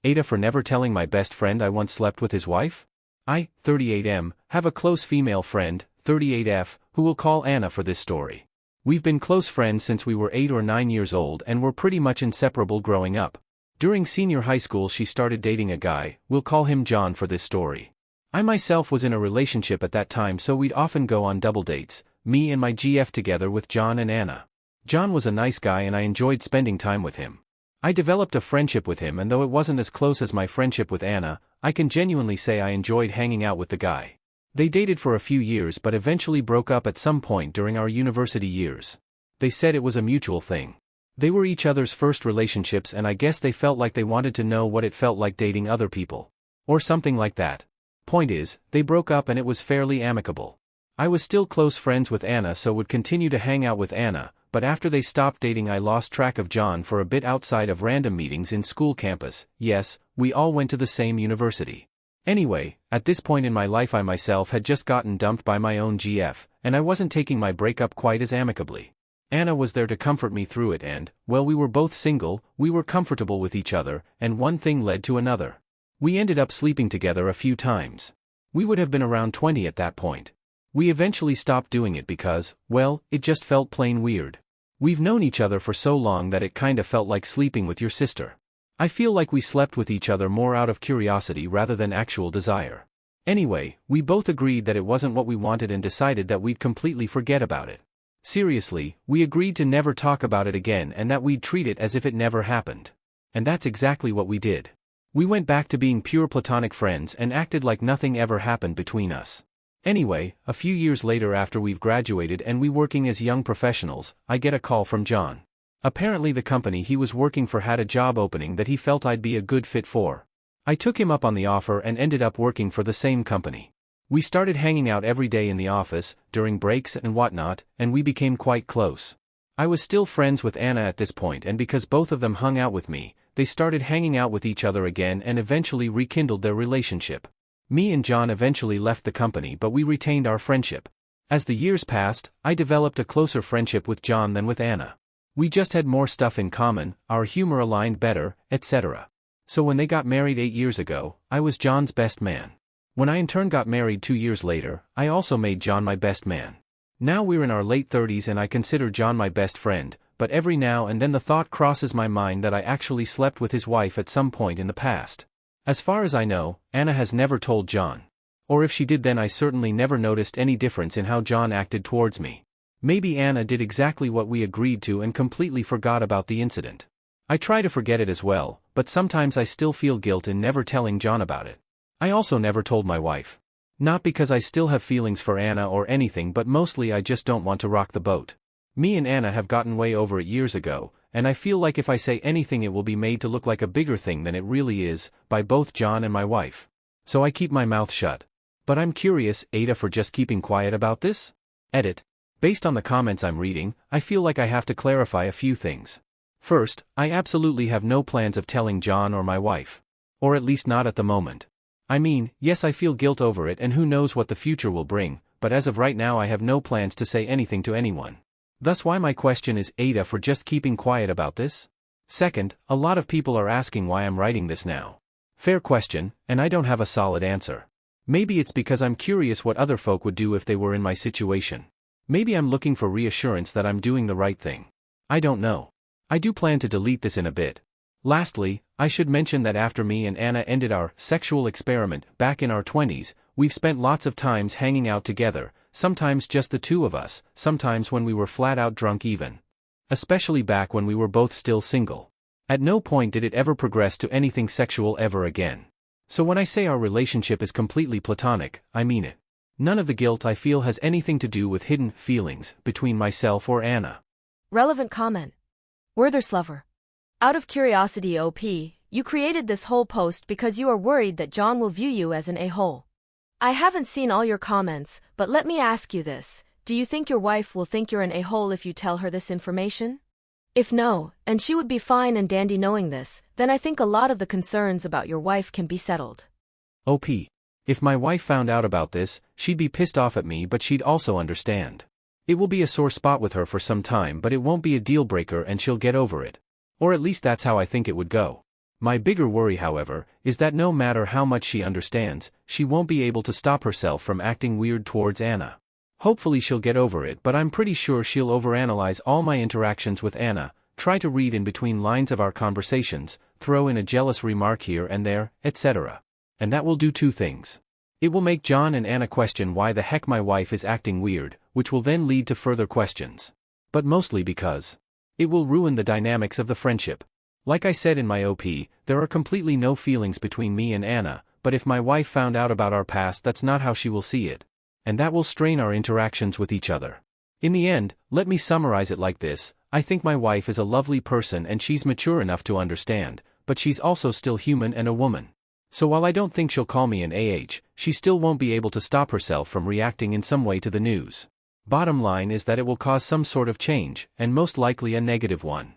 AITA for never telling my best friend I once slept with his wife? I, 38M, have a close female friend, 38F, who we'll call Anna for this story. We've been close friends since we were 8 or 9 years old and were pretty much inseparable growing up. During senior high school she started dating a guy, we'll call him John for this story. I myself was in a relationship at that time, so we'd often go on double dates, me and my GF together with John and Anna. John was a nice guy and I enjoyed spending time with him. I developed a friendship with him, and though it wasn't as close as my friendship with Anna, I can genuinely say I enjoyed hanging out with the guy. They dated for a few years but eventually broke up at some point during our university years. They said it was a mutual thing. They were each other's first relationships and I guess they felt like they wanted to know what it felt like dating other people. Or something like that. Point is, they broke up and it was fairly amicable. I was still close friends with Anna, so would continue to hang out with Anna, but after they stopped dating I lost track of John for a bit outside of random meetings in school campus. Yes, we all went to the same university. Anyway, at this point in my life I myself had just gotten dumped by my own GF, and I wasn't taking my breakup quite as amicably. Anna was there to comfort me through it and, well, we were both single, we were comfortable with each other, and one thing led to another. We ended up sleeping together a few times. We would have been around 20 at that point. We eventually stopped doing it because, well, it just felt plain weird. We've known each other for so long that it kinda felt like sleeping with your sister. I feel like we slept with each other more out of curiosity rather than actual desire. Anyway, we both agreed that it wasn't what we wanted and decided that we'd completely forget about it. Seriously, we agreed to never talk about it again and that we'd treat it as if it never happened. And that's exactly what we did. We went back to being pure platonic friends and acted like nothing ever happened between us. Anyway, a few years later after we've graduated and we working as young professionals, I get a call from John. Apparently the company he was working for had a job opening that he felt I'd be a good fit for. I took him up on the offer and ended up working for the same company. We started hanging out every day in the office, during breaks and whatnot, and we became quite close. I was still friends with Anna at this point, and because both of them hung out with me, they started hanging out with each other again and eventually rekindled their relationship. Me and John eventually left the company, but we retained our friendship. As the years passed, I developed a closer friendship with John than with Anna. We just had more stuff in common, our humor aligned better, etc. So when they got married 8 years ago, I was John's best man. When I in turn got married 2 years later, I also made John my best man. Now we're in our late 30s and I consider John my best friend, but every now and then the thought crosses my mind that I actually slept with his wife at some point in the past. As far as I know, Anna has never told John. Or if she did, then I certainly never noticed any difference in how John acted towards me. Maybe Anna did exactly what we agreed to and completely forgot about the incident. I try to forget it as well, but sometimes I still feel guilt in never telling John about it. I also never told my wife. Not because I still have feelings for Anna or anything, but mostly I just don't want to rock the boat. Me and Anna have gotten way over it years ago, and I feel like if I say anything it will be made to look like a bigger thing than it really is, by both John and my wife. So I keep my mouth shut. But I'm curious, AITA, for just keeping quiet about this? Edit. Based on the comments I'm reading, I feel like I have to clarify a few things. First, I absolutely have no plans of telling John or my wife. Or at least not at the moment. I mean, yes, I feel guilt over it and who knows what the future will bring, but as of right now I have no plans to say anything to anyone. Thus why my question is, AITA, for just keeping quiet about this? Second, a lot of people are asking why I'm writing this now. Fair question, and I don't have a solid answer. Maybe it's because I'm curious what other folk would do if they were in my situation. Maybe I'm looking for reassurance that I'm doing the right thing. I don't know. I do plan to delete this in a bit. Lastly, I should mention that after me and Anna ended our sexual experiment back in our 20s, we've spent lots of times hanging out together, sometimes just the two of us, sometimes when we were flat out drunk even. Especially back when we were both still single. At no point did it ever progress to anything sexual ever again. So when I say our relationship is completely platonic, I mean it. None of the guilt I feel has anything to do with hidden feelings between myself or Anna. Relevant comment. Werther Slover. Out of curiosity, OP, you created this whole post because you are worried that John will view you as an a-hole. I haven't seen all your comments, but let me ask you this. Do you think your wife will think you're an a-hole if you tell her this information? If no, and she would be fine and dandy knowing this, then I think a lot of the concerns about your wife can be settled. OP. If my wife found out about this, she'd be pissed off at me, but she'd also understand. It will be a sore spot with her for some time, but it won't be a deal breaker and she'll get over it. Or at least that's how I think it would go. My bigger worry, however, is that no matter how much she understands, she won't be able to stop herself from acting weird towards Anna. Hopefully she'll get over it, but I'm pretty sure she'll overanalyze all my interactions with Anna, try to read in between lines of our conversations, throw in a jealous remark here and there, etc. And that will do two things. It will make John and Anna question why the heck my wife is acting weird, which will then lead to further questions. But mostly because it will ruin the dynamics of the friendship. Like I said in my OP, there are completely no feelings between me and Anna, but if my wife found out about our past, that's not how she will see it. And that will strain our interactions with each other. In the end, let me summarize it like this: I think my wife is a lovely person and she's mature enough to understand, but she's also still human and a woman. So while I don't think she'll call me an she still won't be able to stop herself from reacting in some way to the news. Bottom line is that it will cause some sort of change, and most likely a negative one.